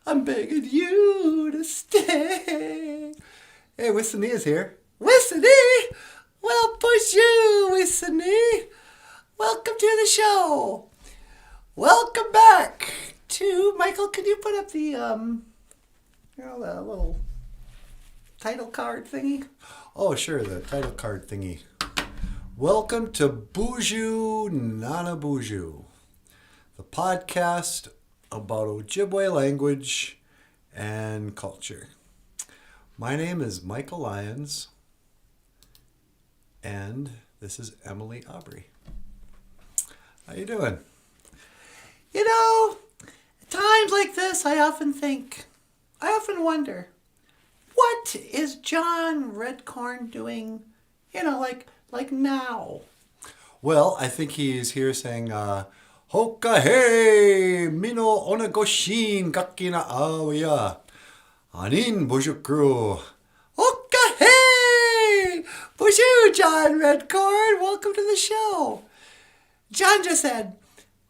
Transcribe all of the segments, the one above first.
I'm begging you to stay. Hey, Wissany is here. Wissany! Well, BOOZHOO, Wissany. Welcome to the show. Welcome back to Michael. Can you put up the the little title card thingy? Oh, sure, the title card thingy. Welcome to BOOZHOO, NANABOOZHOO, the podcast about Ojibwe language and culture. My name is Michael Lyons, and this is Emily Aubrey. How you doing? You know, at times like this, I often wonder, what is John Redcorn doing, like now? Well, I think he's here saying, Hoka he, mino onagoshin kakina awaya, anin bujukru. Hoka hey! BOOZHOO, John Redcorn, welcome to the show. John just said,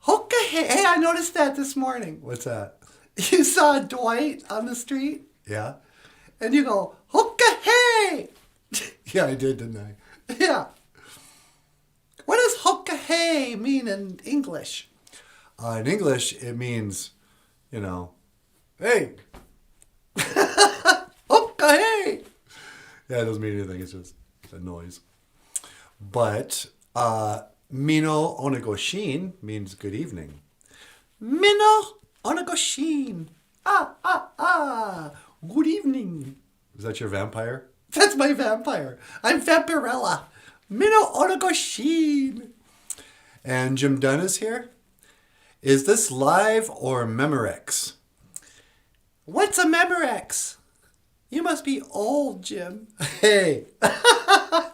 Hoka hey. Hey, I noticed that this morning. What's that? You saw Dwight on the street? Yeah. And you go, Hoka hey! Yeah, I did, didn't I? Yeah. What does hoka hey mean in English? In English, it means, hey. Hoka hey! Yeah, it doesn't mean anything. It's just a noise. But mino onagoshin means good evening. Mino onagoshin. Good evening. Is that your vampire? That's my vampire. I'm Vampirella. Mino onagoshin. And Jim Dunn is here. Is this live or Memorex? What's a Memorex? You must be old, Jim. Hey. I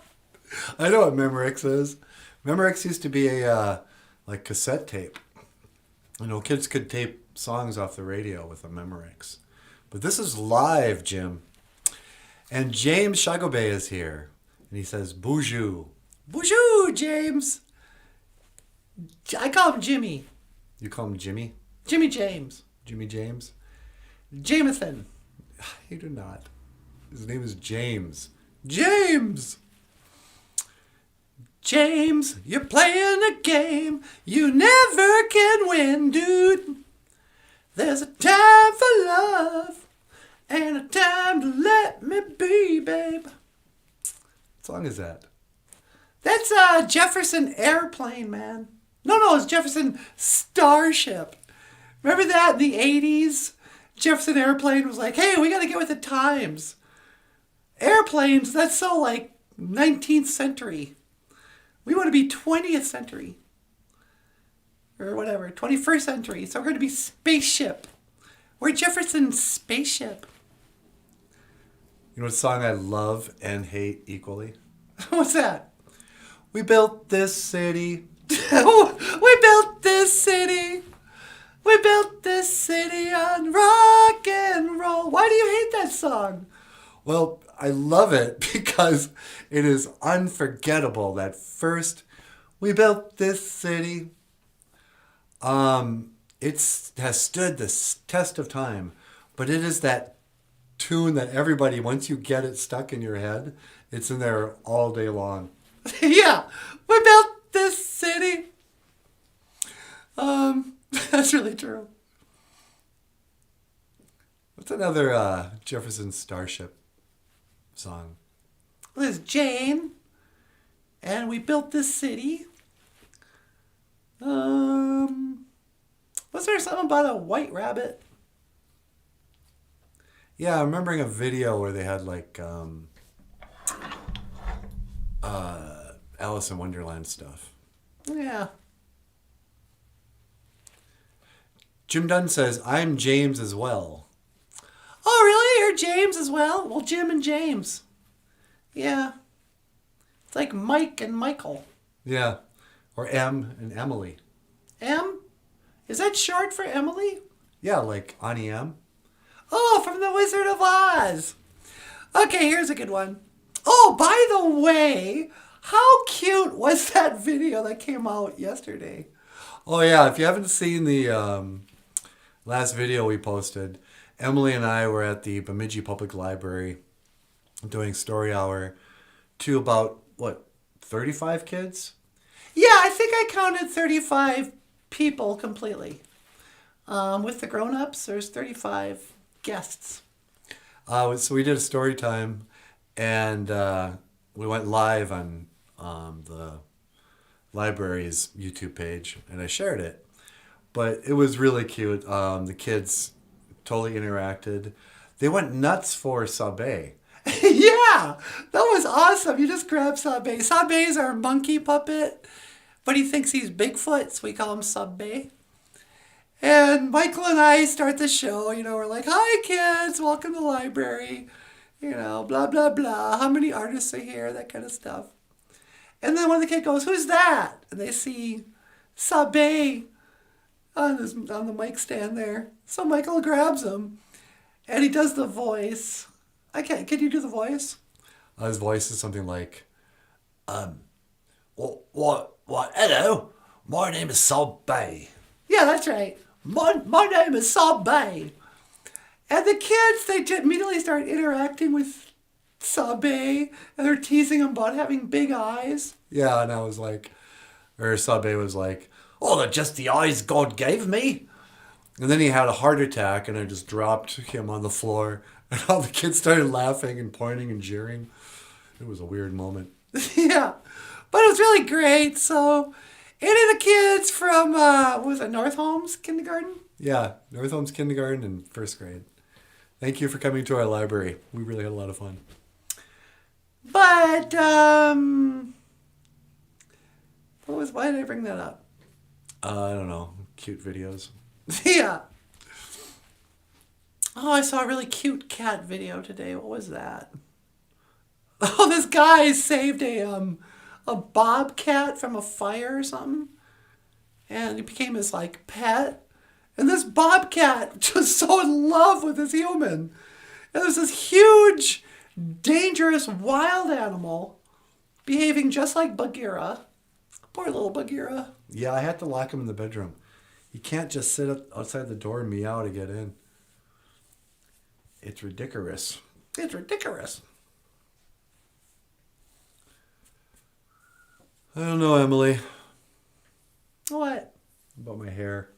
know what Memorex is. Memorex used to be a cassette tape. Kids could tape songs off the radio with a Memorex. But this is live, Jim. And James Shagobe is here. And he says, BOOZHOO. BOOZHOO, James. I call him Jimmy. You call him Jimmy? Jimmy James. Jimmy James? Jamathan. You do not. His name is James. James! James, you're playing a game you never can win, dude. There's a time for love and a time to let me be, babe. What song is that? That's Jefferson Airplane, man. No, it's Jefferson Starship. Remember that in the 80s? Jefferson Airplane was like, hey, we got to get with the times. Airplanes, that's so 19th century. We want to be 20th century. Or whatever, 21st century. So we're going to be spaceship. We're Jefferson Spaceship. You know what song I love and hate equally? What's that? We built this city. We built this city. We built this city on rock and roll. Why do you hate that song? Well, I love it because it is unforgettable. That first, we built this city. It has stood the test of time, but it is that tune that everybody, once you get it stuck in your head, it's in there all day long. Yeah, we built this city. That's really true. What's another Jefferson Starship song? Well, there's Jane, and we built this city. Was there something about a white rabbit? Yeah, I'm remembering a video where they had Alice in Wonderland stuff. Yeah. Jim Dunn says, I'm James as well. Oh, really? You're James as well? Well, Jim and James. Yeah. It's like Mike and Michael. Yeah. Or M and Emily. M? Is that short for Emily? Yeah, like Annie M. Oh, from The Wizard of Oz. Okay, here's a good one. Oh, by the way, how cute was that video that came out yesterday? Oh, yeah, if you haven't seen the last video we posted, Emily and I were at the Bemidji Public Library doing story hour to about, 35 kids? Yeah, I think I counted 35 people completely. With the grown-ups, there's 35 guests. So we did a story time, and we went live on the library's YouTube page, and I shared it. But it was really cute. The kids totally interacted. They went nuts for Sabe. Yeah, that was awesome. You just grab Sabe. Sabe's our monkey puppet, but he thinks he's Bigfoot, so we call him Sabe. And Michael and I start the show, we're like, hi kids, welcome to the library, blah, blah, blah. How many artists are here? That kind of stuff. And then one of the kids goes, who's that? And they see Sabe on the mic stand there. So Michael grabs him and he does the voice. Can you do the voice? His voice is something like, what, hello, my name is Sabe. Yeah, that's right. My name is Sabe. And the kids, they immediately start interacting with Sabe, and they're teasing him about having big eyes. Yeah, and Sabe was like, oh, they're just the eyes God gave me. And then he had a heart attack, and I just dropped him on the floor. And all the kids started laughing and pointing and jeering. It was a weird moment. Yeah, but it was really great. So, any of the kids from, North Holmes Kindergarten? Yeah, North Holmes Kindergarten in first grade. Thank you for coming to our library. We really had a lot of fun. But, why did I bring that up? I don't know. Cute videos. Yeah. Oh, I saw a really cute cat video today. What was that? Oh, this guy saved a bobcat from a fire or something. And he became his, pet. And this bobcat was so in love with this human. And there's this huge, dangerous wild animal behaving just like Bagheera. Poor little Bagheera. Yeah, I had to lock him in the bedroom. He can't just sit outside the door and meow to get in. It's ridiculous. It's ridiculous. I don't know, Emily. What? About my hair.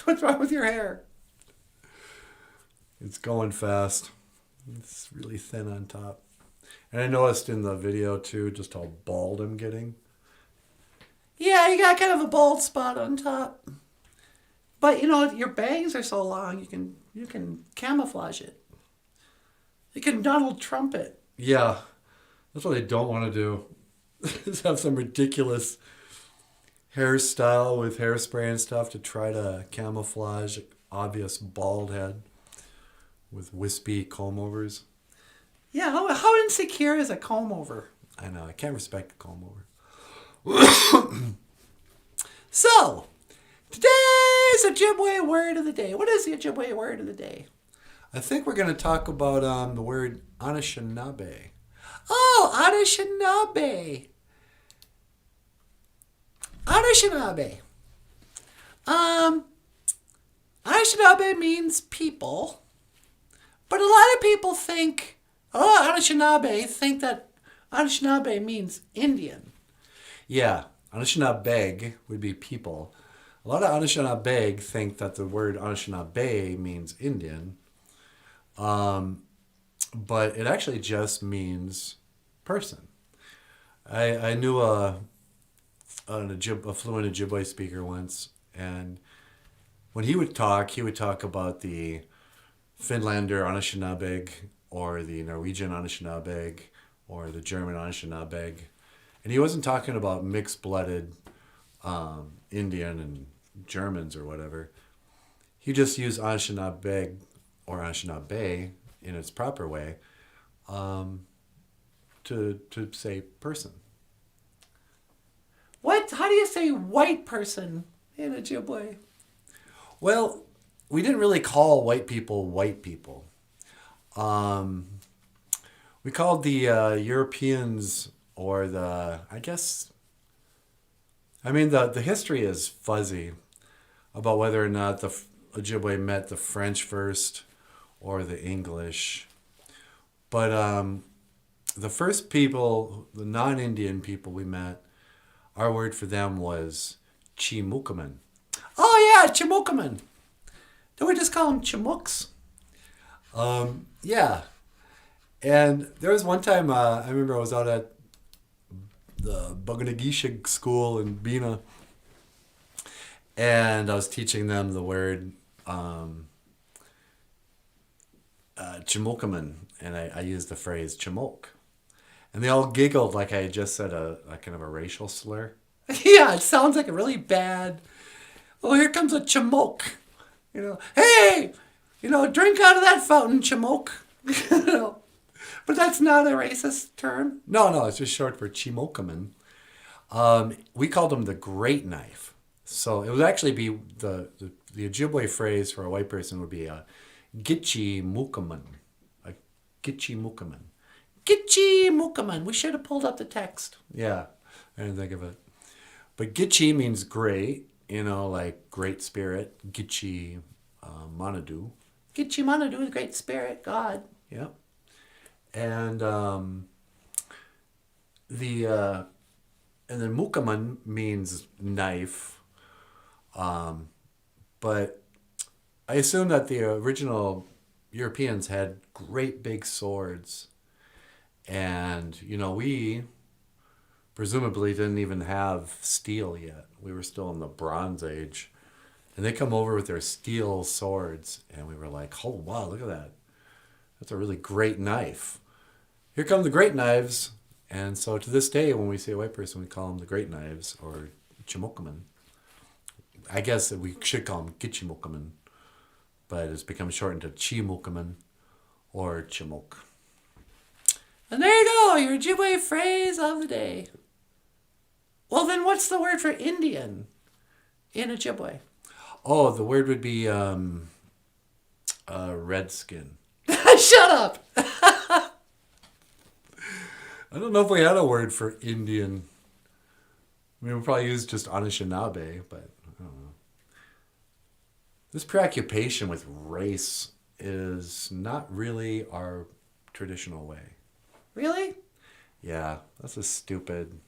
What's wrong with your hair? It's going fast. It's really thin on top. And I noticed in the video, too, just how bald I'm getting. Yeah, you got kind of a bald spot on top. But, your bangs are so long, you can camouflage it. You can Donald Trump it. Yeah, that's what I don't want to do. Is have some ridiculous hairstyle with hairspray and stuff to try to camouflage an obvious bald head with wispy comb-overs. Yeah, how insecure is a comb-over? I know, I can't respect a comb-over. So, today's Ojibwe word of the day. What is the Ojibwe word of the day? I think we're going to talk about the word Anishinaabe. Oh, Anishinaabe. Anishinaabe. Anishinaabe means people, but a lot of people think, Anishinaabe think that Anishinaabe means Indian. Yeah, Anishinaabe would be people. A lot of Anishinaabe think that the word Anishinaabe means Indian. But it actually just means person. I knew a fluent Ojibwe speaker once, and when he would talk about the Finlander Anishinaabe, or the Norwegian Anishinaabe, or the German Anishinaabe, and he wasn't talking about mixed-blooded Indian and Germans or whatever. He just used Anishinaabe or Anishinaabe in its proper way to say person. What? How do you say white person in Ojibwe? Well, we didn't really call white people white people. We called the Europeans, or the history is fuzzy about whether or not Ojibwe met the French first or the English. But the first people, the non-Indian people we met, our word for them was Chimukaman. Oh yeah, Chimukaman. Don't we just call them Chimooks? Yeah. And there was one time, I remember I was out at the Buganagisha school in Bina, and I was teaching them the word Chimokaman, and I used the phrase Chimook. And they all giggled like I had just said a kind of a racial slur. Yeah, it sounds like a really bad, oh, here comes a Chimook. Hey, drink out of that fountain, Chimook. But that's not a racist term. No, it's just short for Chimokaman. We called him the Great Knife. So it would actually be the Ojibwe phrase for a white person would be a Gitchi Mukaman. A Gitchi Mukaman. Gitchi Mukaman. We should have pulled up the text. Yeah, I didn't think of it. But Gitchi means great, like great spirit. Gitchi Manadu. Gitchi Manadu, the great spirit, God. Yep. And then Mukaman means knife. But I assume that the original Europeans had great big swords. And, we presumably didn't even have steel yet. We were still in the Bronze Age. And they come over with their steel swords. And we were like, oh, wow, look at that. That's a really great knife. Here come the great knives. And so to this day, when we see a white person, we call them the great knives or Chimokaman. I guess that we should call them Gitchimokaman. But it's become shortened to Chimukaman or Chimook. And there you go, your Ojibwe phrase of the day. Well, then what's the word for Indian in Ojibwe? Oh, the word would be redskin. Shut up! I don't know if we had a word for Indian. I mean, we probably used just Anishinaabe, but I don't know. This preoccupation with race is not really our traditional way. Really? Yeah, that's a stupid...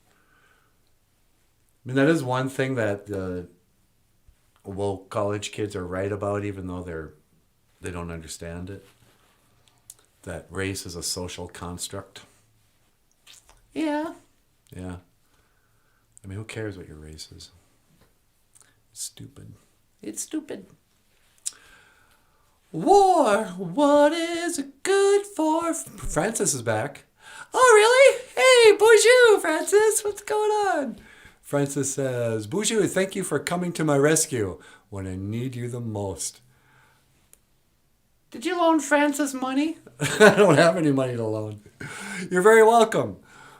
I mean, that is one thing that the woke college kids are right about, even though they don't understand it. That race is a social construct. Yeah. Yeah. I mean, who cares what your race is? It's stupid. It's stupid. War. What is it good for? Francis is back. Oh, really? Hey, BOOZHOO, Francis. What's going on? Francis says, BOOZHOO, thank you for coming to my rescue when I need you the most. Did you loan Francis money? I don't have any money to loan. You're very welcome.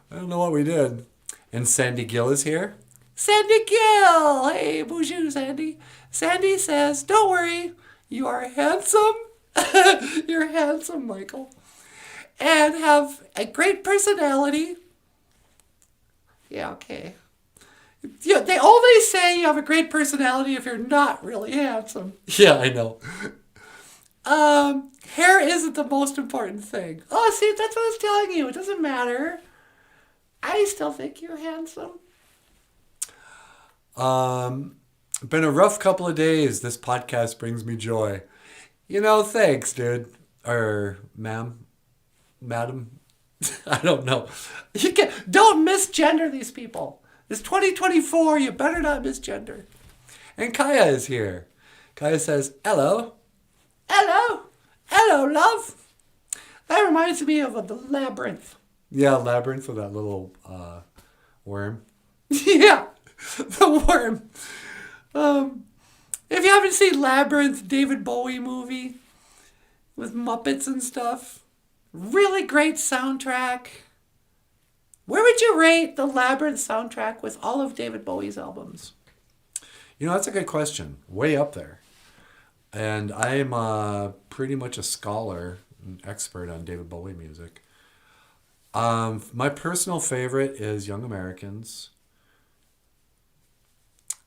I don't know what we did. And Sandy Gill is here. Sandy Gill! Hey, BOOZHOO, Sandy. Sandy says, don't worry. You are handsome. You're handsome, Michael. And have a great personality. Yeah, okay. Yeah, they only say you have a great personality if you're not really handsome. Yeah, I know. Hair isn't the most important thing. Oh, see, that's what I was telling you. It doesn't matter. I still think you're handsome. Been a rough couple of days. This podcast brings me joy. Thanks, dude. Or madam. I don't know. Don't misgender these people. It's 2024. You better not misgender. And Kaya is here. Kaya says, hello. Hello. Hello, love. That reminds me of the Labyrinth. Yeah, Labyrinth with that little worm. Yeah, the worm. If you haven't seen Labyrinth, David Bowie movie with Muppets and stuff, really great soundtrack. Where would you rate the Labyrinth soundtrack with all of David Bowie's albums? That's a good question. Way up there. And I'm pretty much a scholar, an expert on David Bowie music. My personal favorite is Young Americans.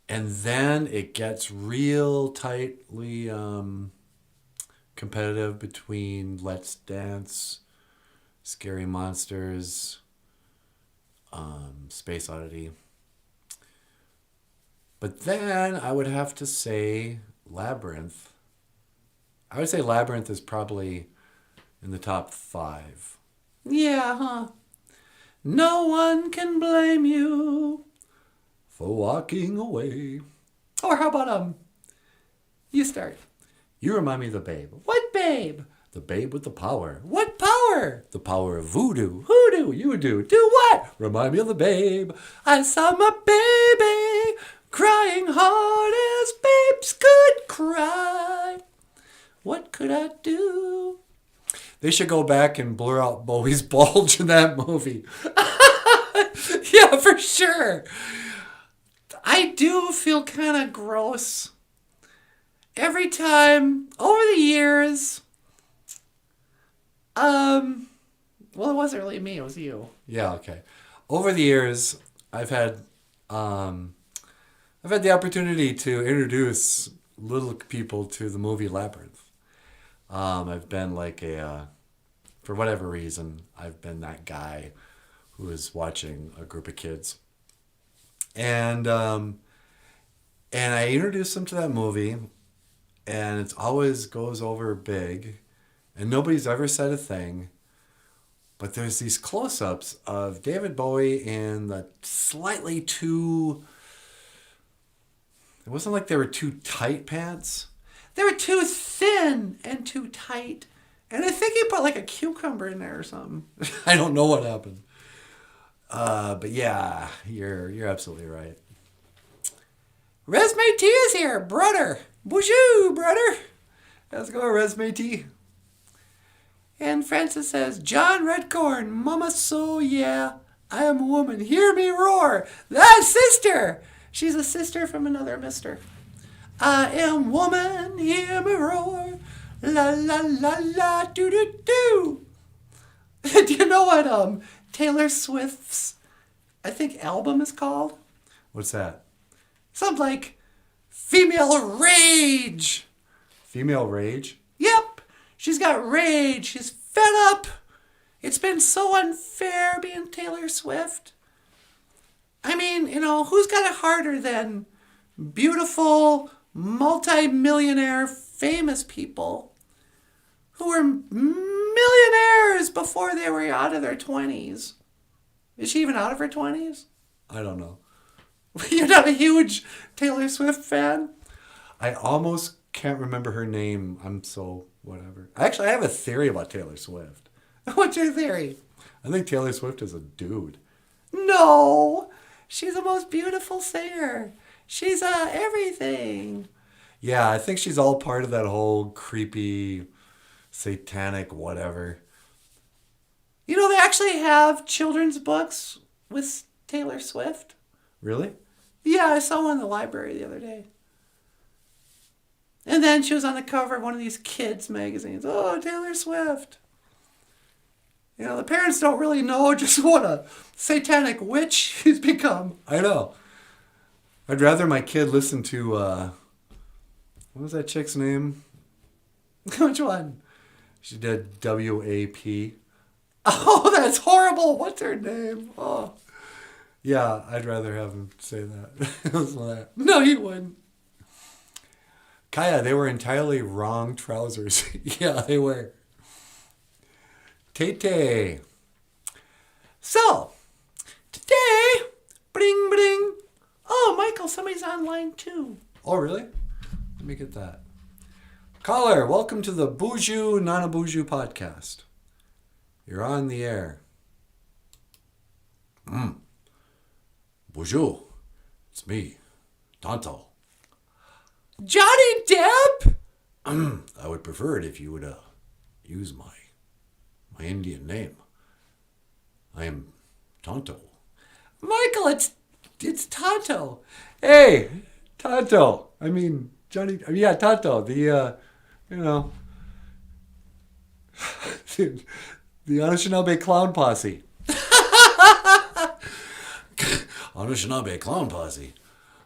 And then it gets real tightly competitive between Let's Dance, Scary Monsters, Space Oddity. But then I would have to say Labyrinth. I would say Labyrinth is probably in the top 5. Yeah, huh? No one can blame you for walking away. Or how about, you start. You remind me of the Babe. What Babe? The Babe with the power. What power? The power of voodoo. Hoodoo. You do. Do what? Remind me of the Babe. I saw my baby crying hard as babes could cry. What could I do? They should go back and blur out Bowie's bulge in that movie. Yeah, for sure. I do feel kind of gross. Every time, over the years, well, it wasn't really me, it was you. Yeah, okay. Over the years, I've had the opportunity to introduce little people to the movie Labyrinth. I've been like for whatever reason, I've been that guy who is watching a group of kids. And I introduced them to that movie, and it always goes over big, and nobody's ever said a thing. But there's these close-ups of David Bowie in the slightly too... It wasn't like they were too tight pants. They were too thin and too tight. And I think he put like a cucumber in there or something. I don't know what happened. But yeah, you're absolutely right. Resme T is here, brother. BOOZHOO, brother. How's it going, Resme T? And Francis says, John Redcorn, mama so yeah, I am a woman, hear me roar. That sister. She's a sister from another mister. I am woman, hear me roar. La la la la, do do do. Do you know what Taylor Swift's, I think, album is called? What's that? Something like Female Rage. Female Rage? Yep. She's got rage. She's fed up. It's been so unfair being Taylor Swift. I mean, who's got it harder than beautiful, multi-millionaire, famous people who were millionaires before they were out of their 20s? Is she even out of her 20s? I don't know. You're not a huge Taylor Swift fan? I almost can't remember her name. I'm so whatever. Actually, I have a theory about Taylor Swift. What's your theory? I think Taylor Swift is a dude. No! She's the most beautiful singer. She's everything. Yeah, I think she's all part of that whole creepy, satanic whatever. They actually have children's books with Taylor Swift. Really? Yeah, I saw one in the library the other day. And then she was on the cover of one of these kids' magazines. Oh, Taylor Swift. The parents don't really know just what a satanic witch she's become. I know. I'd rather my kid listen to, what was that chick's name? Which one? She did WAP. Oh, that's horrible. What's her name? Oh. Yeah, I'd rather have him say that. No, he wouldn't. Kaya, they were entirely wrong trousers. Yeah, they were. Tay. So, today, bling bling. Oh, Michael, somebody's online too. Oh, really? Let me get that. Caller, welcome to the BOOZHOO NANABOOZHOO podcast. You're on the air. BOOZHOO, it's me, Tonto. Johnny Depp? I would prefer it if you would use my Indian name. I am Tonto. Michael, it's Tonto. Hey, Tonto. I mean, Johnny. Yeah, Tonto. The the Anishinaabe Clown Posse. Anishinaabe Clown Posse.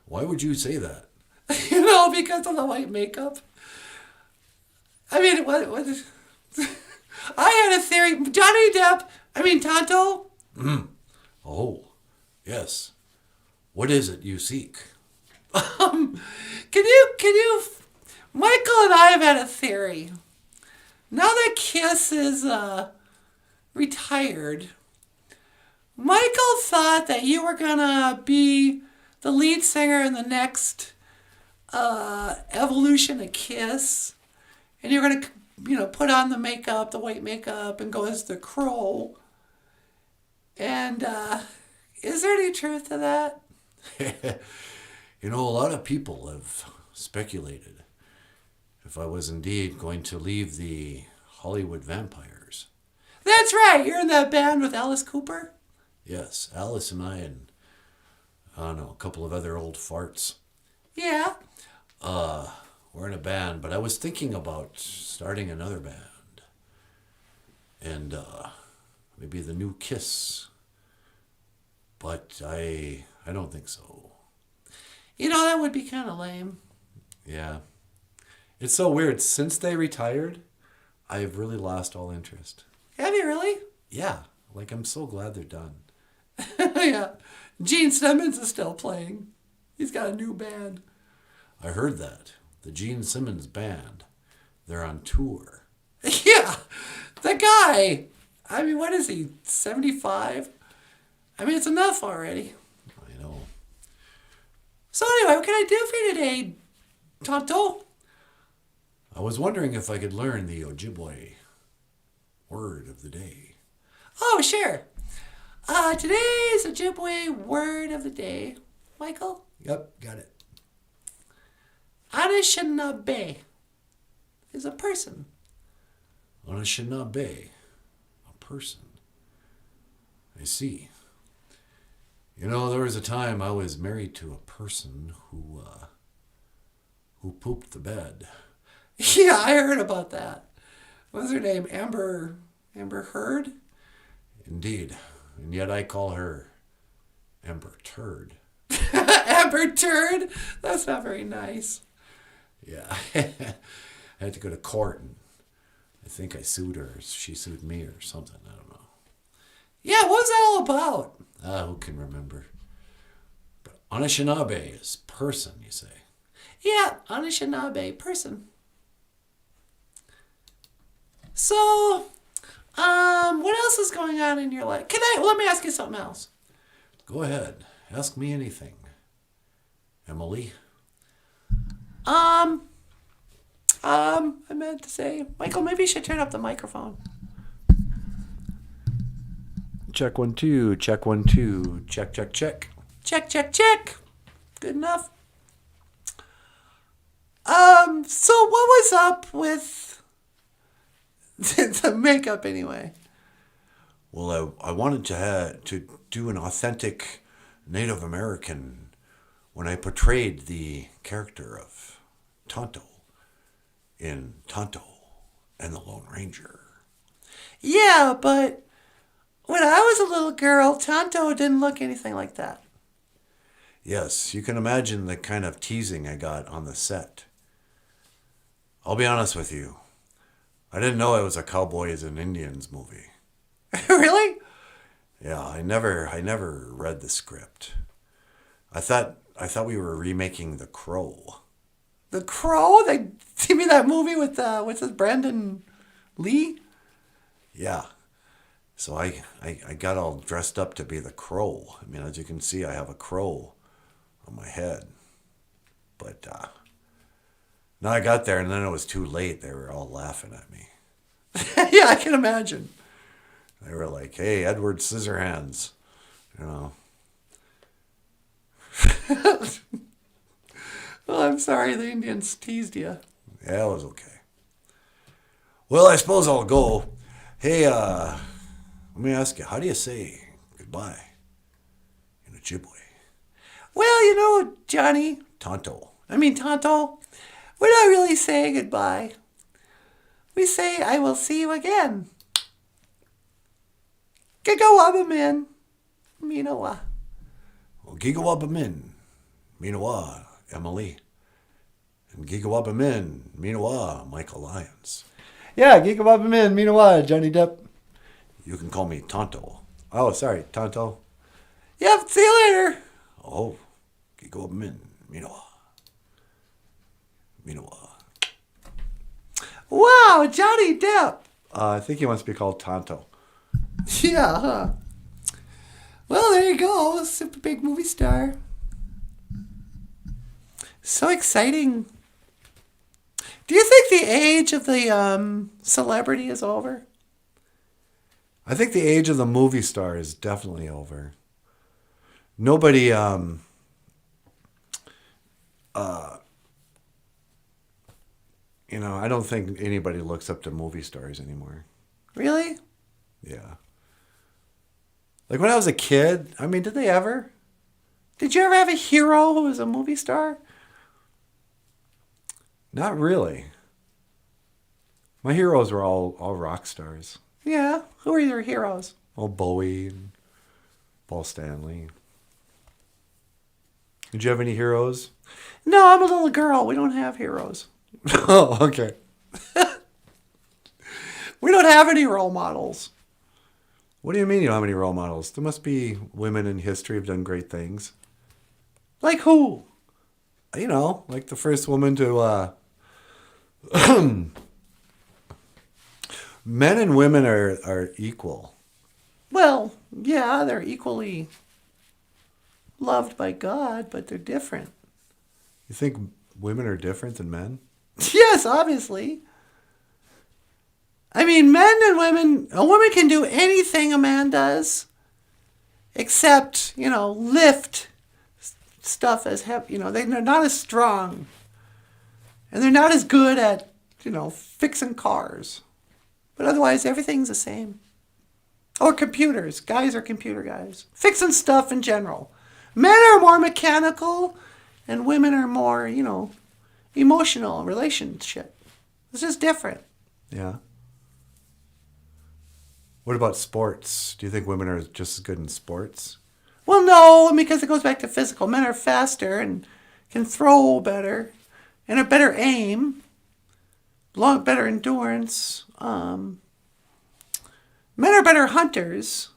Why would you say that? Because of the white makeup. I mean, what I had a theory. Johnny Depp, Tonto. Oh, yes. What is it you seek? Can you, Michael and I have had a theory. Now that Kiss is, retired, Michael thought that you were gonna be the lead singer in the next, evolution of Kiss. And you're going to, put on the makeup, the white makeup, and go as the Crow. And is there any truth to that? A lot of people have speculated if I was indeed going to leave the Hollywood Vampires. That's right. You're in that band with Alice Cooper? Yes, Alice and I and, I don't know, a couple of other old farts. Yeah. We're in a band, but I was thinking about starting another band. And maybe the new Kiss. But I don't think so. That would be kind of lame. Yeah. It's so weird. Since they retired, I've really lost all interest. Have you really? Yeah. I'm so glad they're done. Yeah. Gene Simmons is still playing. He's got a new band. I heard that. The Gene Simmons Band. They're on tour. Yeah. The guy. What is he? 75? It's enough already. I know. So anyway, what can I do for you today, Tonto? I was wondering if I could learn the Ojibwe word of the day. Oh, sure. Today's Ojibwe word of the day. Michael? Yep, got it. Anishinaabe is a person. Anishinaabe, a person. I see. There was a time I was married to a person who pooped the bed. Yeah, I heard about that. What was her name? Amber Heard? Indeed. And yet I call her Amber Turd. Amber Turd? That's not very nice. Yeah. I had to go to court, and I think I sued her. She sued me or something. I don't know. Yeah, what was that all about? Who can remember? But Anishinaabe is person, you say? Yeah, Anishinaabe, person. So, what else is going on in your life? Let me ask you something else. Go ahead. Ask me anything. Emily? I meant to say, Michael, maybe you should turn up the microphone. Check 1 2, check 1 2, check. Check. Good enough. So what was up with the makeup anyway? Well, I wanted to do an authentic Native American when I portrayed the character of Tonto in Tonto and the Lone Ranger. Yeah, but when I was a little girl, Tonto didn't look anything like that. Yes, you can imagine the kind of teasing I got on the set. I'll be honest with you. I didn't know it was a Cowboys and Indians movie. Really? Yeah, I never read the script. I thought we were remaking The Crow. The Crow? You mean that movie with what's his Brandon Lee? Yeah. So I got all dressed up to be the Crow. As you can see, I have a crow on my head. But now I got there, and then it was too late. They were all laughing at me. Yeah, I can imagine. They were like, "Hey, Edward Scissorhands," Well, I'm sorry the Indians teased you. Yeah, it was okay. Well, I suppose I'll go. Hey, let me ask you, how do you say goodbye in Ojibwe? Well, Johnny. Tonto. Tonto. We're not really saying goodbye. We say, I will see you again. Gigawabamin. Minawa. Well, Gigawabamin. Minawa, Emily. And GOFUNDME, Minawa, Michael Lyons. Yeah, GOFUNDME, Minawa, Johnny Depp. You can call me Tonto. Oh, sorry, Tonto. Yep, see you later. Oh, GOFUNDME, Minawa. Minawa. Wow, Johnny Depp. I think he wants to be called Tonto. Yeah, huh? Well, there you go. Super big movie star. So exciting. Do you think the age of the celebrity is over? I think the age of the movie star is definitely over. Nobody, I don't think anybody looks up to movie stars anymore. Really? Yeah. Like when I was a kid, I mean, did they ever? Did you ever have a hero who was a movie star? Not really. My heroes were all rock stars. Yeah. Who are your heroes? Oh, Bowie and Paul Stanley. Did you have any heroes? No, I'm a little girl. We don't have heroes. Oh, okay. We don't have any role models. What do you mean you don't have any role models? There must be women in history who've done great things. Like who? Like the first woman to... Men and women are equal. Well, yeah, they're equally loved by God, but they're different. You think women are different than men? Yes, obviously. I mean, men and women, a woman can do anything a man does, except, lift stuff as heavy. They're not as strong. And they're not as good at, fixing cars. But otherwise, everything's the same. Or computers. Guys are computer guys. Fixing stuff in general. Men are more mechanical, and women are more, emotional relationship. It's just different. Yeah. What about sports? Do you think women are just as good in sports? Well, no, because it goes back to physical. Men are faster and can throw better and have better aim, better endurance. Men are better hunters,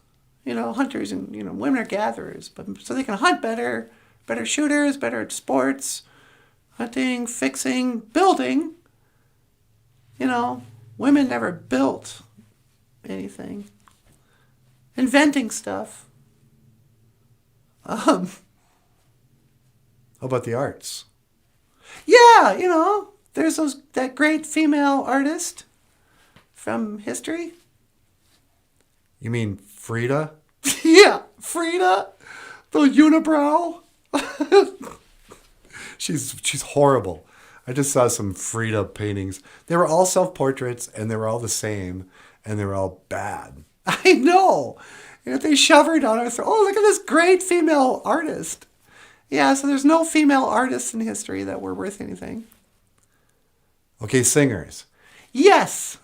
hunters, and women are gatherers. But so they can hunt better shooters, better at sports, hunting, fixing, building. Women never built anything. Inventing stuff. How about the arts? Yeah, there's that great female artist from history. You mean Frida? Yeah, Frida, the unibrow. She's horrible. I just saw some Frida paintings. They were all self-portraits, and they were all the same, and they were all bad. I know. They shove her down our throat. Oh, look at this great female artist. Yeah, so there's no female artists in history that were worth anything. Okay, singers. Yes.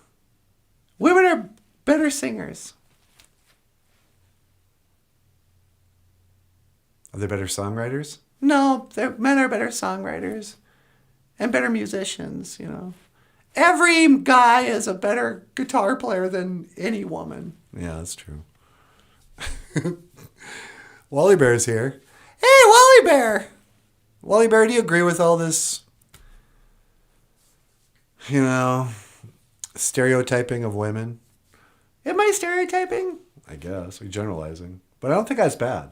Women are better singers. Are they better songwriters? No, men are better songwriters and better musicians, Every guy is a better guitar player than any woman. Yeah, that's true. Wally Bear's here. Hey, Wally Bear! Wally Bear, do you agree with all this, stereotyping of women? Am I stereotyping? I guess. We're generalizing. But I don't think that's bad.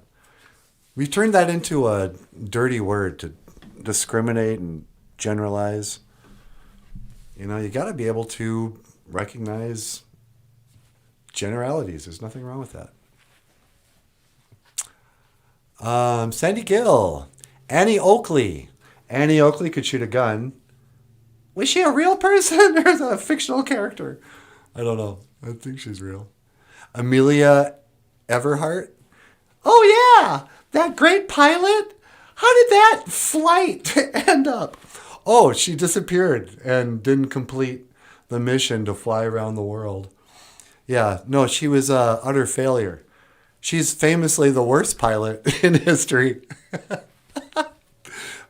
We turned that into a dirty word to discriminate and generalize. You got to be able to recognize generalities. There's nothing wrong with that. Sandy Gill. Annie Oakley. Annie Oakley could shoot a gun. Was she a real person or is it a fictional character? I don't know. I think she's real. Amelia Earhart. Oh, yeah. That great pilot. How did that flight end up? Oh, she disappeared and didn't complete the mission to fly around the world. Yeah, no, she was a utter failure. She's famously the worst pilot in history.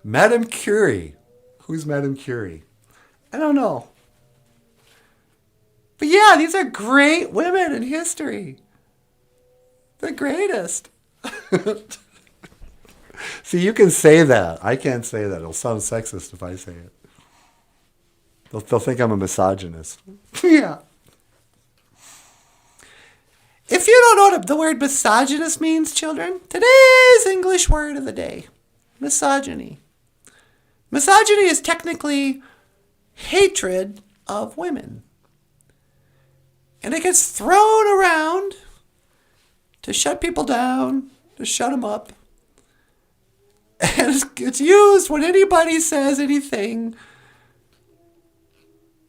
Madame Curie. Who's Madame Curie? I don't know. But yeah, these are great women in history. The greatest. See, you can say that. I can't say that. It'll sound sexist if I say it. They'll think I'm a misogynist. Yeah. If you don't know what the word misogynist means, children, today's English word of the day. Misogyny. Misogyny is technically hatred of women. And it gets thrown around to shut people down, to shut them up. And it's used when anybody says anything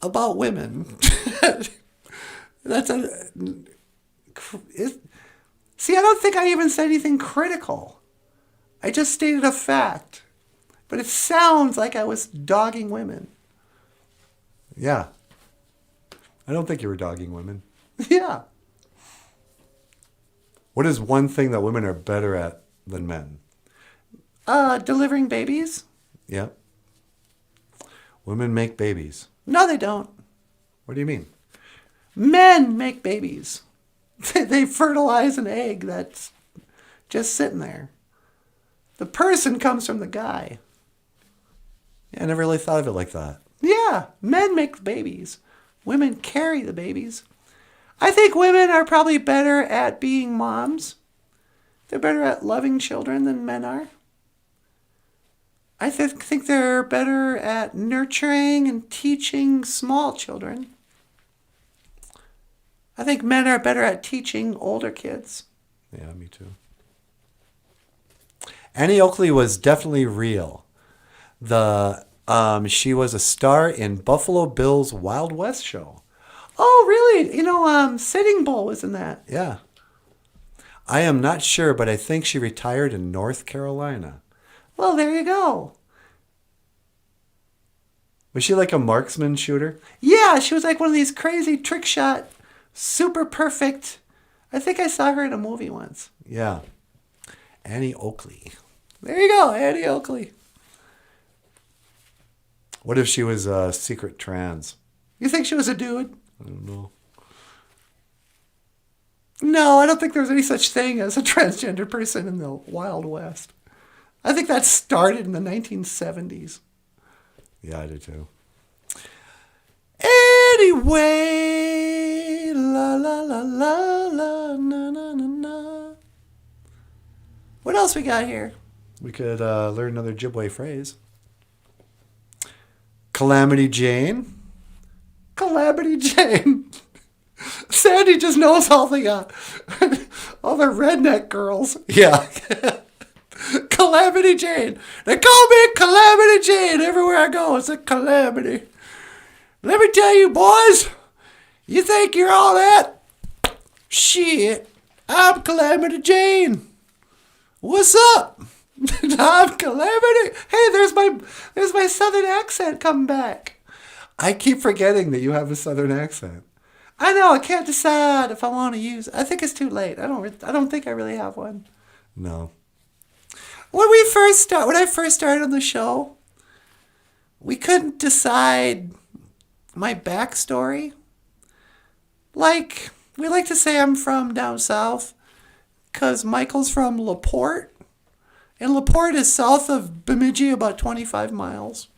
about women. See, I don't think I even said anything critical. I just stated a fact. But it sounds like I was dogging women. Yeah. I don't think you were dogging women. Yeah. What is one thing that women are better at than men? Delivering babies? Yeah. Women make babies. No, they don't. What do you mean? Men make babies. They fertilize an egg that's just sitting there. The person comes from the guy. Yeah, I never really thought of it like that. Yeah, men make babies. Women carry the babies. I think women are probably better at being moms. They're better at loving children than men are. I think they're better at nurturing and teaching small children. I think men are better at teaching older kids. Yeah, me too. Annie Oakley was definitely real. She was a star in Buffalo Bill's Wild West show. Oh, really? Sitting Bull was in that. Yeah. I am not sure, but I think she retired in North Carolina. Well, there you go. Was she like a marksman shooter? Yeah, she was like one of these crazy trick shot, super perfect. I think I saw her in a movie once. Yeah. Annie Oakley. There you go, Annie Oakley. What if she was a secret trans? You think she was a dude? I don't know. No, I don't think there was any such thing as a transgender person in the Wild West. I think that started in the 1970s. Yeah, I do too. Anyway, la la la la la na na na na. What else we got here? We could learn another Ojibwe phrase. Calamity Jane. Calamity Jane. Sandy just knows all the redneck girls. Yeah. Calamity Jane. They call me Calamity Jane everywhere I go. It's a calamity. Let me tell you, boys. You think you're all that? Shit. I'm Calamity Jane. What's up? I'm Calamity. Hey, there's my southern accent coming back. I keep forgetting that you have a southern accent. I know. I can't decide if I want to use. I think it's too late. I don't think I really have one. No. When I first started on the show, we couldn't decide my backstory. Like, we like to say I'm from down south because Michael's from LaPorte. And LaPorte is south of Bemidji about 25 miles.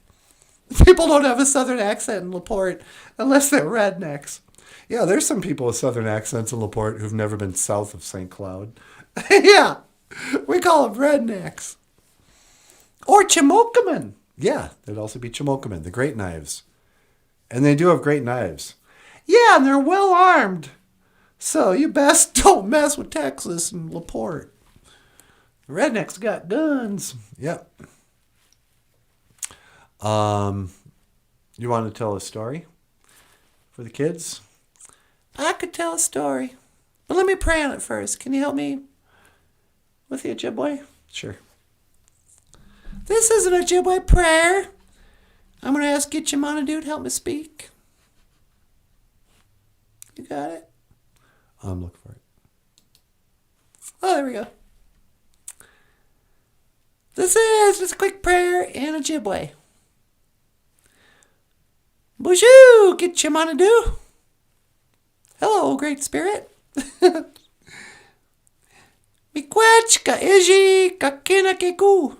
People don't have a southern accent in LaPorte unless they're rednecks. Yeah, there's some people with southern accents in LaPorte who've never been south of St. Cloud. Yeah, we call them rednecks. Or Chimokaman. Yeah, there'd also be Chimokaman, the great knives. And they do have great knives. Yeah, and they're well armed. So you best don't mess with Texas and LaPorte. The rednecks got guns. Yep. You want to tell a story for the kids? I could tell a story. But let me pray on it first. Can you help me with the Ojibwe? Sure. This is an Ojibwe prayer. I'm going to ask Gitchimana to help me speak. You got it? Look for it. Oh, there we go. This is just a quick prayer in Ojibwe. BOOZHOO, get your money do. Hello, Great Spirit. Miigwech ka iji ka kina ke ku.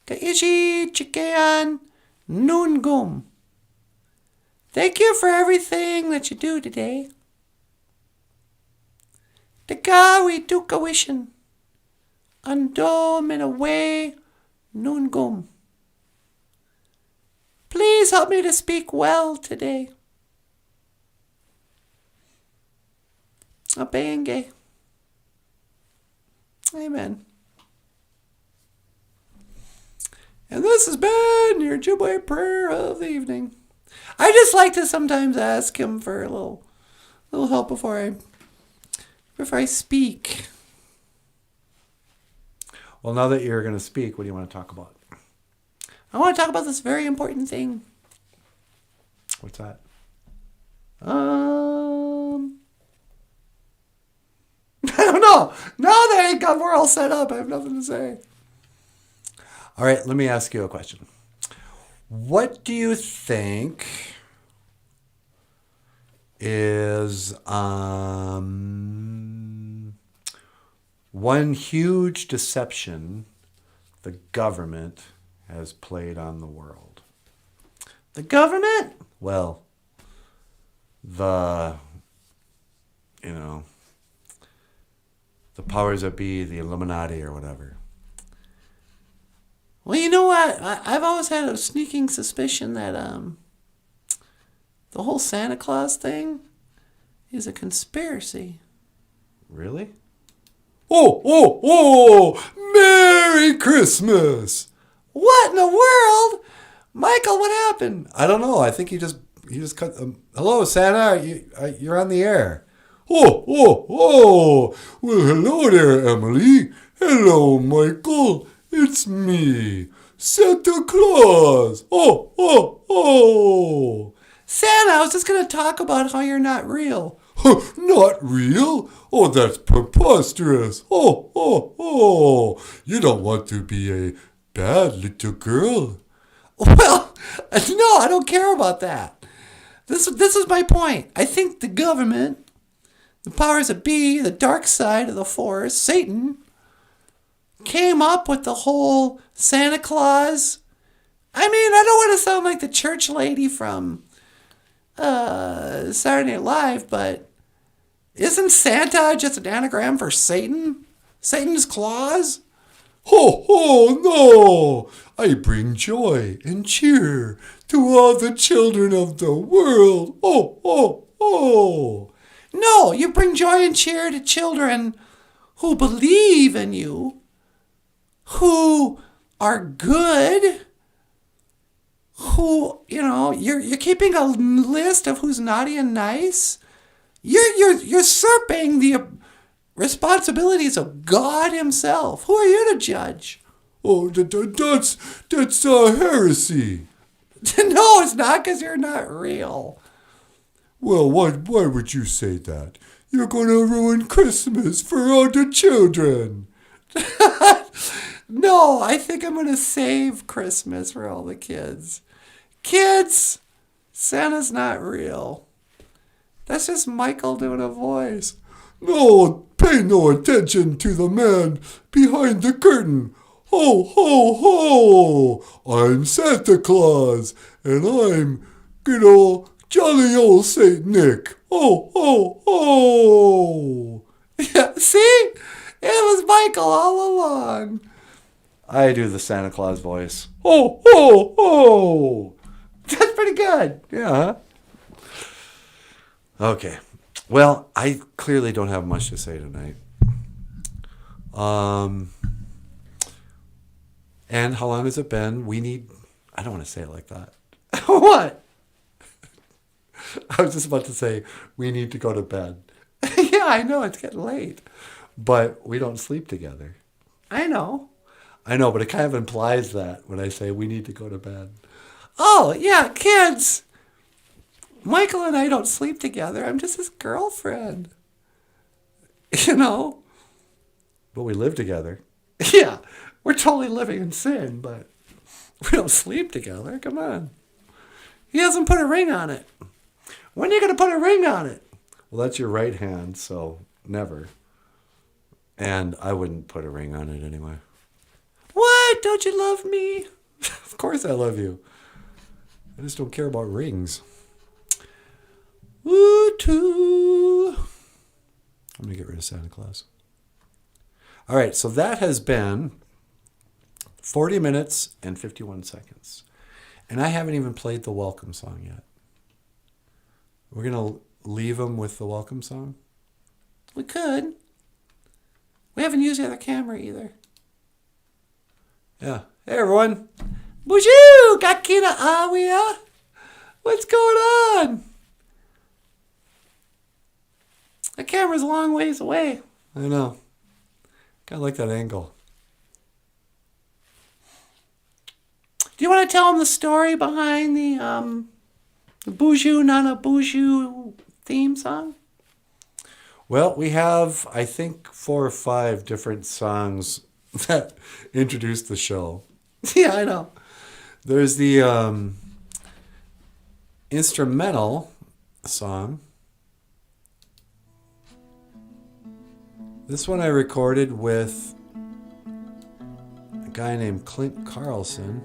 Ka iji chikean nungum. Thank you for everything that you do today. Tekawi tukawishin. Andom in a way nungum. Please help me to speak well today. Abenge. Amen. And this has been your Ojibwe prayer of the evening. I just like to sometimes ask him for a little help before I speak. Well, now that you're going to speak, what do you want to talk about? I want to talk about this very important thing. What's that? I don't know. Now that we're all set up, I have nothing to say. All right, let me ask you a question. What do you think is one huge deception the government has played on the world? The government? Well, the powers that be, the Illuminati or whatever. Well, you know what? I've always had a sneaking suspicion that the whole Santa Claus thing is a conspiracy. Really? Oh! Merry Christmas! What in the world? Michael, what happened? I don't know. I think he just cut. Hello, Santa. You're on the air. Oh! Well, hello there, Emily. Hello, Michael. It's me, Santa Claus. Oh! Santa, I was just going to talk about how you're not real. Not real? Oh, that's preposterous. Oh! You don't want to be a bad little girl. Well, no, I don't care about that. This is my point. I think the government, the powers that be, the dark side of the force, Satan, came up with the whole Santa Claus. I mean, I don't want to sound like the church lady from Saturday Night Live, but isn't Santa just an anagram for Satan? Satan's claws? No! I bring joy and cheer to all the children of the world. Oh! No, you bring joy and cheer to children who believe in you, who are good, who, you're keeping a list of who's naughty and nice. You're usurping the responsibilities of God himself. Who are you to judge? Oh, that's heresy. No, it's not, because you're not real. Well, why would you say that? You're going to ruin Christmas for all the children. No, I think I'm going to save Christmas for all the kids. Kids, Santa's not real. That's just Michael doing a voice. No, pay no attention to the man behind the curtain. Ho! I'm Santa Claus, and I'm good old jolly old Saint Nick. Ho! Yeah, see? It was Michael all along. I do the Santa Claus voice. Ho! That's pretty good. Yeah. Okay. Well, I clearly don't have much to say tonight. And how long has it been? I don't want to say it like that. What? I was just about to say, we need to go to bed. Yeah, I know, it's getting late. But we don't sleep together. I know, but it kind of implies that when I say we need to go to bed. Oh, yeah, kids. Michael and I don't sleep together. I'm just his girlfriend. But we live together. Yeah. We're totally living in sin, but we don't sleep together. Come on. He hasn't put a ring on it. When are you going to put a ring on it? Well, that's your right hand, so never. And I wouldn't put a ring on it anyway. What? Don't you love me? Of course I love you. I just don't care about rings. Woo-too. I'm going to get rid of Santa Claus. All right, so that has been 40 minutes and 51 seconds. And I haven't even played the welcome song yet. We're going to leave them with the welcome song? We could. We haven't used the other camera either. Yeah. Hey, everyone. BOOZHOO! Kakina Awia! What's going on? The camera's a long ways away. I know. Kind of like that angle. Do you want to tell them the story behind the BOOZHOO, NANABOOZHOO theme song? Well, we have, I think, 4 or 5 different songs that introduce the show. Yeah, I know. There's the instrumental song. This one I recorded with a guy named Clint Carlson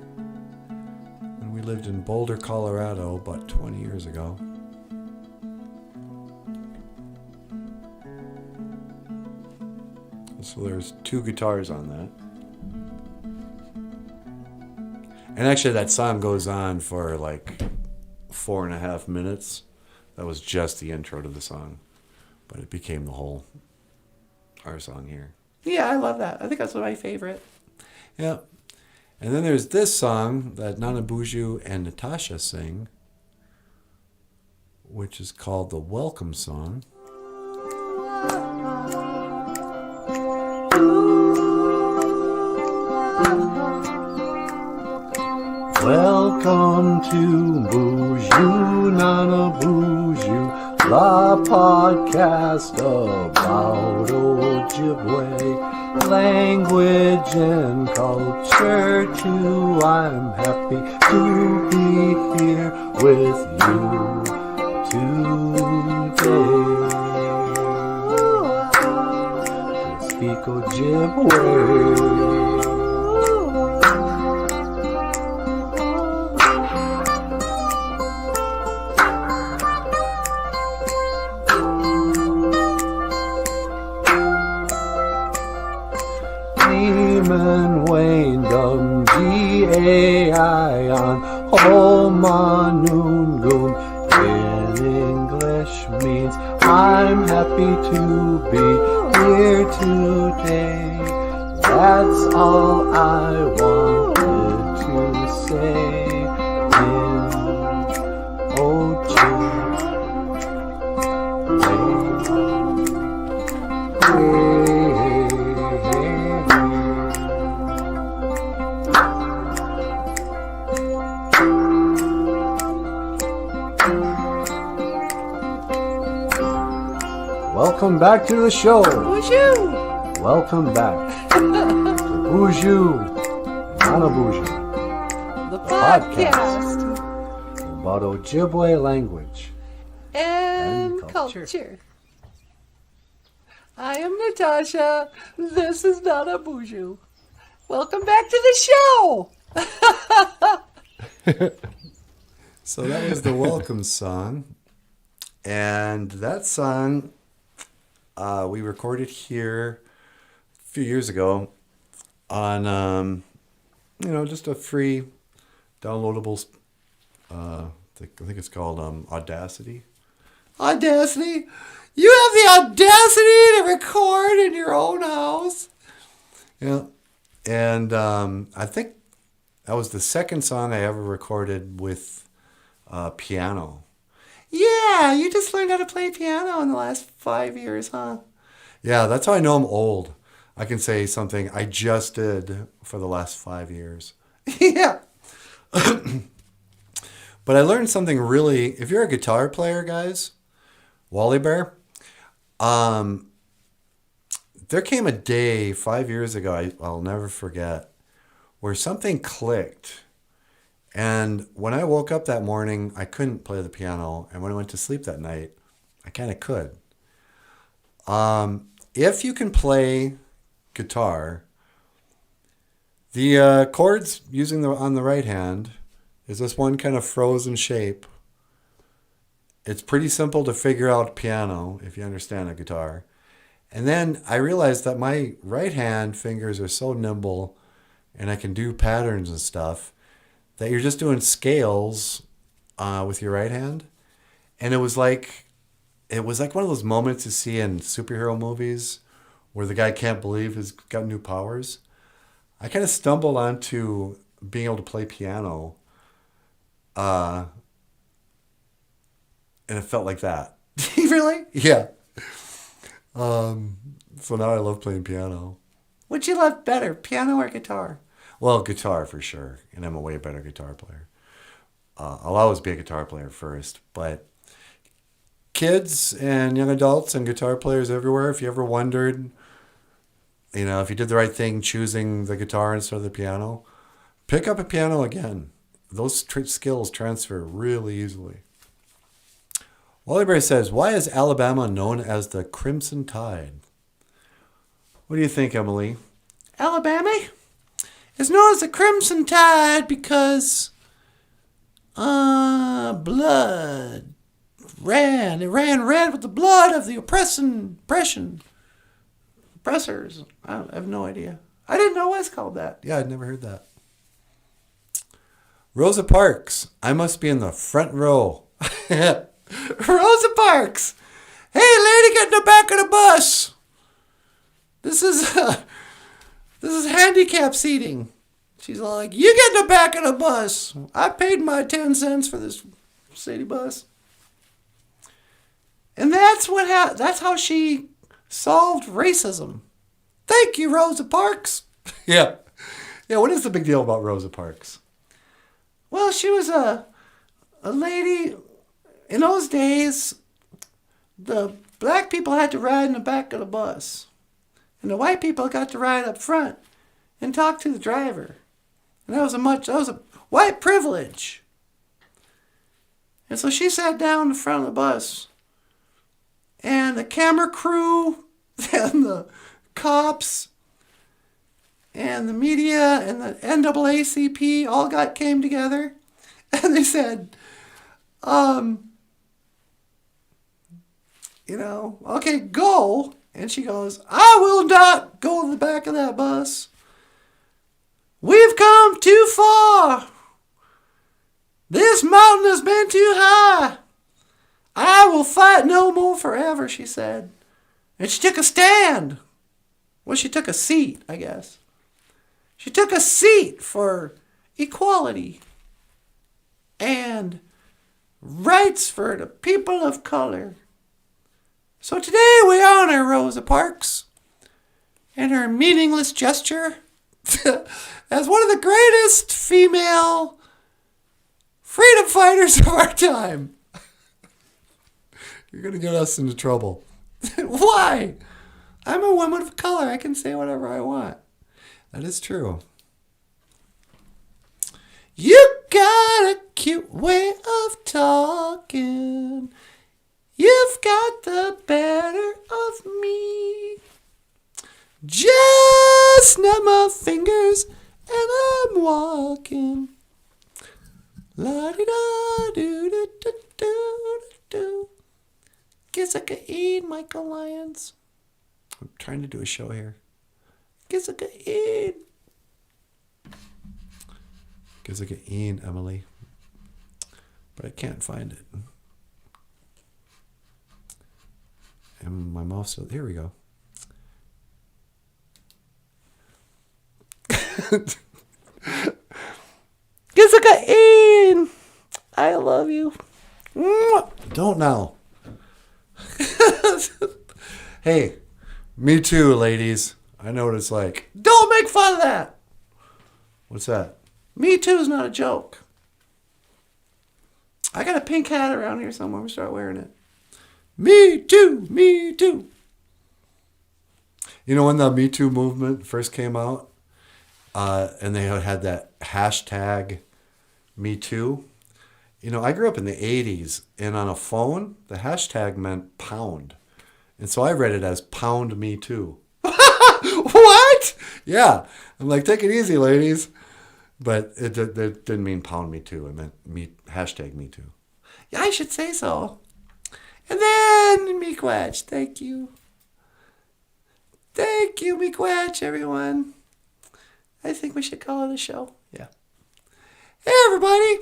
when we lived in Boulder, Colorado about 20 years ago. So there's 2 guitars on that. And actually that song goes on for like 4.5 minutes. That was just the intro to the song. But it became the whole our song here. Yeah, I love that. I think that's one of my favorite. Yeah. And then there's this song that NANABOOZHOO and Natasha sing, which is called the Welcome Song. Welcome to BOOZHOO, NANABOOZHOO, the podcast about Ojibwe language and culture too. I'm happy to be here with you today to speak Ojibwe. Homanungun in English means I'm happy to be here today. That's all I wanted to say in Welcome back to the show. BOOZHOO! Welcome back to BOOZHOO, NANABOOZHOO, The podcast. about Ojibwe language And culture. I am Natasha. This is NANABOOZHOO. Welcome back to the show. So that was the welcome song. And that song we recorded here a few years ago on, just a free downloadable, I think it's called Audacity. Audacity? You have the audacity to record in your own house? Yeah. And I think that was the second song I ever recorded with piano. Yeah, you just learned how to play piano in the last 5 years, huh? Yeah, that's how I know I'm old. I can say something I just did for the last 5 years. Yeah. But I learned something really, if you're a guitar player, guys, Wally Bear, there came a day 5 years ago, I'll never forget, where something clicked. And when I woke up that morning, I couldn't play the piano. And when I went to sleep that night, I kind of could. If you can play guitar, the chords using on the right hand is this one kind of frozen shape. It's pretty simple to figure out piano if you understand a guitar. And then I realized that my right hand fingers are so nimble and I can do patterns and stuff that you're just doing scales with your right hand. And it was like one of those moments you see in superhero movies where the guy can't believe he's got new powers. I kind of stumbled onto being able to play piano, and it felt like that. Really? Yeah. So now I love playing piano. Which you love better, piano or guitar? Well, guitar for sure, and I'm a way better guitar player. I'll always be a guitar player first, but kids and young adults and guitar players everywhere, if you ever wondered, if you did the right thing choosing the guitar instead of the piano, pick up a piano again. Those skills transfer really easily. Wallyberry says, why is Alabama known as the Crimson Tide? What do you think, Emily? Alabama is known as the Crimson Tide because blood ran. It ran red with the blood of the oppressors. I have no idea. I didn't know it was called that. Yeah, I'd never heard that. Rosa Parks. I must be in the front row. Rosa Parks. Hey, lady, get in the back of the bus. This is handicap seating. She's all like, you get in the back of the bus. I paid my 10 cents for this city bus. And that's how she solved racism. Thank you, Rosa Parks. Yeah. Yeah, what is the big deal about Rosa Parks? Well, she was a lady. In those days, the black people had to ride in the back of the bus. And the white people got to ride up front and talk to the driver. And that was a white privilege. And so she sat down in the front of the bus. And the camera crew and the cops and the media and the NAACP all came together. And they said, okay, go. And she goes, I will not go to the back of that bus. We've come too far. This mountain has been too high. I will fight no more forever, she said. And she took a stand. Well, she took a seat, I guess. She took a seat for equality and rights for the people of color. So today we honor Rosa Parks and her meaningless gesture as one of the greatest female freedom fighters of our time. You're going to get us into trouble. Why? I'm a woman of color. I can say whatever I want. That is true. You got a cute way of talking. You've got the better of me. Just snap my fingers and I'm walking. La-di-da-do-do-do-do-do. Guess I could eat Michael Lyons. I'm trying to do a show here. Guess I could eat. Guess I could eat, Emily. But I can't find it. And my mouse, here we go. Guess I could eat. I love you. Don't now. Hey, me too, ladies. I know what it's like. Don't make fun of that. What's that? Me too is not a joke. I got a pink hat around here somewhere. We start wearing it. Me too. Me too. You know, when the Me Too movement first came out, and they had that hashtag Me Too. You know, I grew up in the 80s, and on a phone, the hashtag meant pound. And so I read it as pound me too. What? Yeah. I'm like, take it easy, ladies. But it didn't mean pound me too. It meant hashtag me too. Yeah, I should say so. And then Miigwech, thank you. Thank you, Miigwech, everyone. I think we should call it a show. Yeah. Hey, everybody.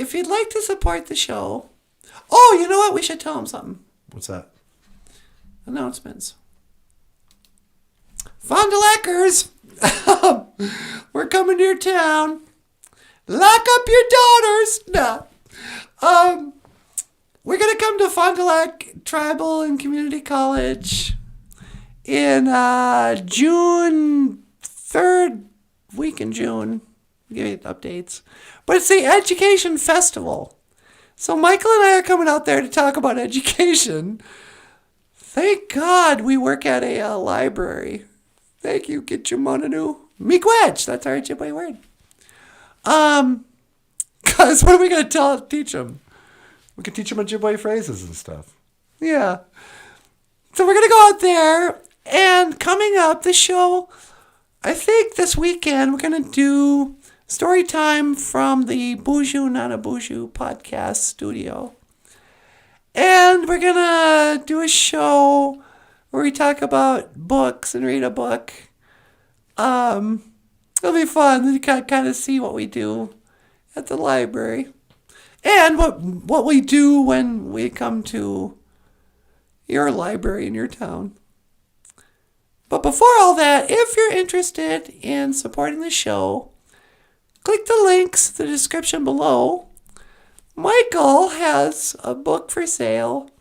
If you'd like to support the show, oh, you know what? We should tell them something. What's that? Announcements. Fond du Lackers, we're coming to your town. Lock up your daughters. No. We're going to come to Fond du Lac Tribal and Community College in June, third week in June. I'll give you updates. But it's the Education Festival. So Michael and I are coming out there to talk about education. Thank God we work at a library. Thank you, Gitchamonanu. Miigwech, that's our Ojibwe word. Because what are we going to teach them? We could teach them Ojibwe phrases and stuff. Yeah. So we're going to go out there, and coming up, the show, I think this weekend, we're going to do story time from the BOOZHOO, NANABOOZHOO podcast studio. And we're going to do a show where we talk about books and read a book. It'll be fun to kind of see what we do at the library. And what we do when we come to your library in your town. But before all that, if you're interested in supporting the show, click the links in the description below. Michael has a book for sale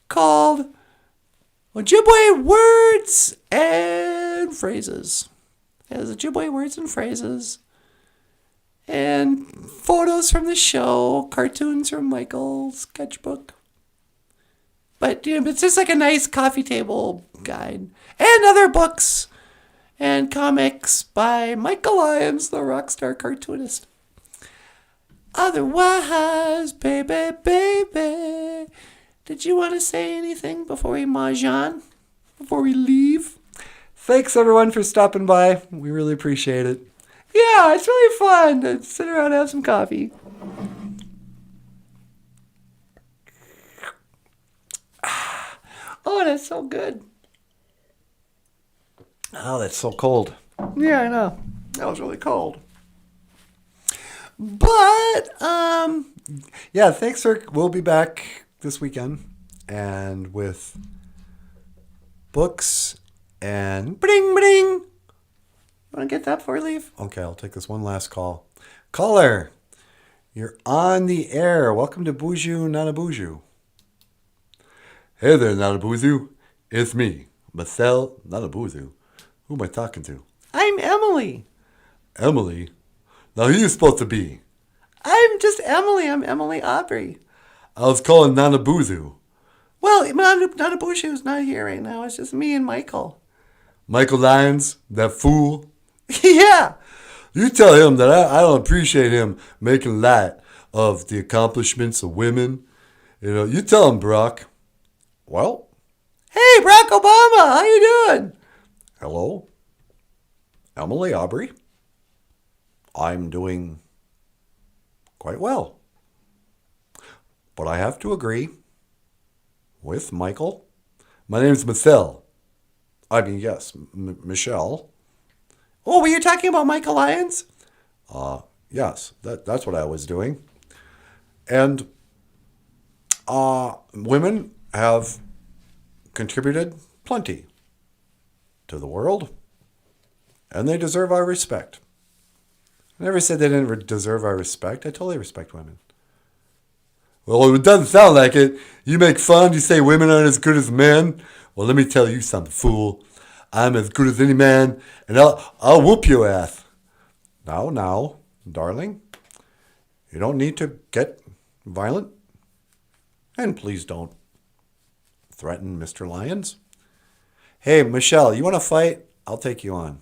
called Ojibwe Words and Phrases. It has Ojibwe words and phrases and photos from the show, cartoons from Michael's sketchbook. But it's just like a nice coffee table guide. And other books and comics by Michael Lyons, the rock star cartoonist. Otherwise, baby, did you want to say anything before we mahjong? Before we leave? Thanks, everyone, for stopping by. We really appreciate it. Yeah, it's really fun to sit around and have some coffee. Oh, that's so good. Oh, that's so cold. Yeah, I know. That was really cold. But, yeah, thanks, sir. We'll be back this weekend and with books and bring. Want to get that before we leave? Okay, I'll take this one last call. Caller, you're on the air. Welcome to BOOZHOO, NANABOOZHOO. Hey there, NANABOOZHOO. It's me, Michael NANABOOZHOO. Who am I talking to? I'm Emily. Emily? Now, who are you supposed to be? I'm just Emily. I'm Emily Aubrey. I was calling NANABOOZHOO. Well, NANABOOZHOO's not here right now. It's just me and Michael. Michael Lyons, that fool. Yeah. You tell him that I don't appreciate him making light of the accomplishments of women. You know, you tell him, Barack. Well? Hey, Barack Obama, how you doing? Hello? Emily Aubrey? I'm doing quite well. But I have to agree with Michael. My name's Michelle. I mean, yes, Michelle. Oh, were you talking about Michael Lyons? Yes, that's what I was doing. And women have contributed plenty to the world, and they deserve our respect. I never said they didn't deserve our respect. I totally respect women. Well, it doesn't sound like it. You make fun, you say women aren't as good as men. Well, let me tell you something, fool. I'm as good as any man, and I'll whoop your ass. Now, darling, you don't need to get violent. And please don't threaten Mr. Lyons. Hey, Michelle, you want to fight? I'll take you on.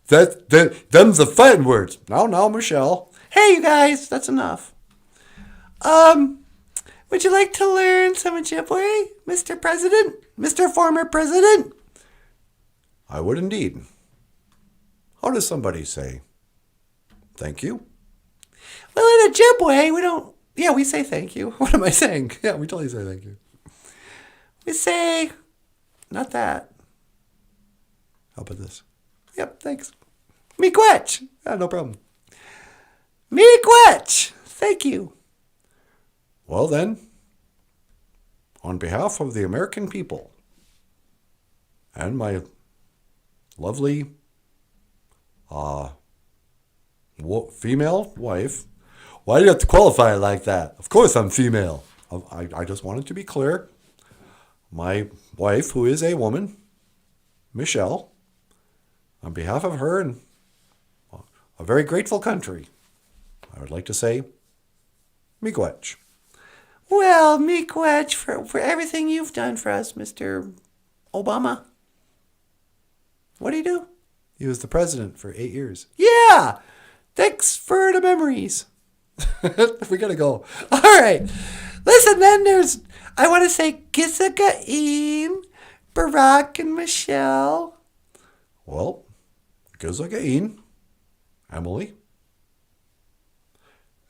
Them's the fighting words. No, Michelle. Hey, you guys, that's enough. Would you like to learn some Ojibwe, Mr. President? Mr. Former President? I would indeed. How does somebody say thank you? Well, in Ojibwe, we don't... Yeah, we say thank you. What am I saying? Yeah, we totally say thank you. We say... Not that. How about this? Yep, thanks. Miigwech. No problem. Miigwech. Thank you. Well then, on behalf of the American people and my lovely female wife, why do you have to qualify it like that? Of course I'm female. I just wanted to be clear. My wife, who is a woman, Michelle, on behalf of her and a very grateful country, I would like to say, miigwech. Well, miigwech for everything you've done for us, Mr. Obama. What do you do? He was the president for 8 years. Yeah! Thanks for the memories. We gotta go. All right. Listen, then I want to say Gizagain, Barack, and Michelle. Well, Gizagain, Emily.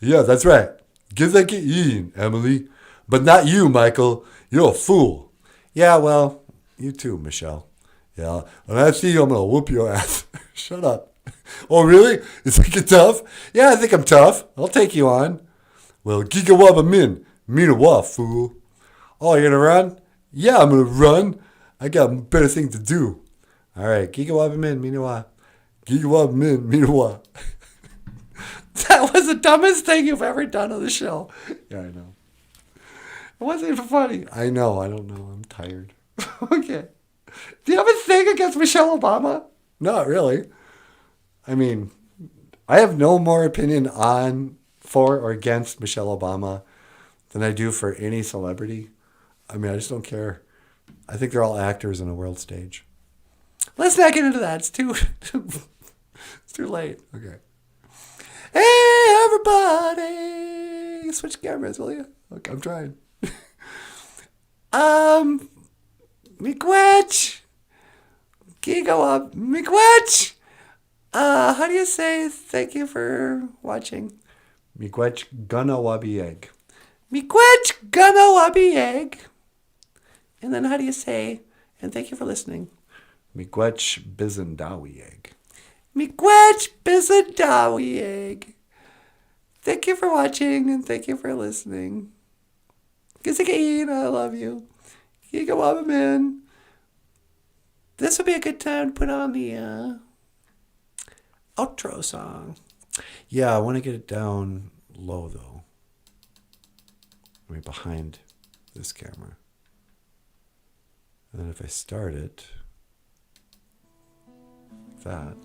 Yeah, that's right. Gizagain, Emily. But not you, Michael. You're a fool. Yeah, well, you too, Michelle. Yeah, when I see you, I'm gonna whoop your ass. Shut up. Oh, really? You think you're tough? Yeah, I think I'm tough. I'll take you on. Well, Gigawaba Min. Minawa, fool. Oh, you're gonna run? Yeah, I'm gonna run. I got better things to do. All right, Gigawaba Min, Minawa. Gigawaba Min, Minawa. That was the dumbest thing you've ever done on the show. Yeah, I know. It wasn't even funny. I know. I don't know. I'm tired. Okay. Do you have a thing against Michelle Obama? Not really. I mean, I have no more opinion for or against Michelle Obama than I do for any celebrity. I mean, I just don't care. I think they're all actors on a world stage. Let's not get into that. It's too late. Okay. Hey, everybody! Switch cameras, will you? Okay, I'm trying. Miigwech! Gigawa, miigwech! How do you say thank you for watching? Miigwech Ganawabi egg. Miigwech Ganawabi egg. And then how do you say, and thank you for listening? Miigwech Bizendawi egg. Miigwech Bizendawi egg. Thank you for watching and thank you for listening. Gizagain, I love you. Gigawabaman. This would be a good time to put on the outro song. Yeah, I want to get it down low, though. I mean, behind this camera. And then if I start it, like that.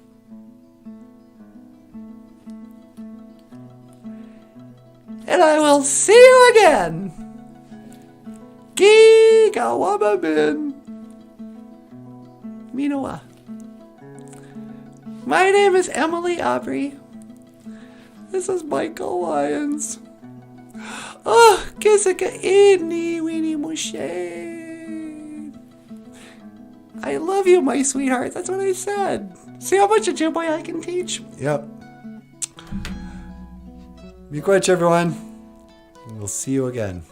And I will see you again. Gigawabaman. Minoa. My name is Emily Aubrey. This is Michael Lyons. Oh, Kisaka Inni Weenie Moshe. I love you, my sweetheart. That's what I said. See how much Ojibwe I can teach? Yep. Miigwech, everyone. We'll see you again.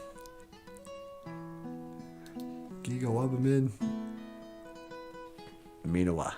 Gigawabamin. Minawa.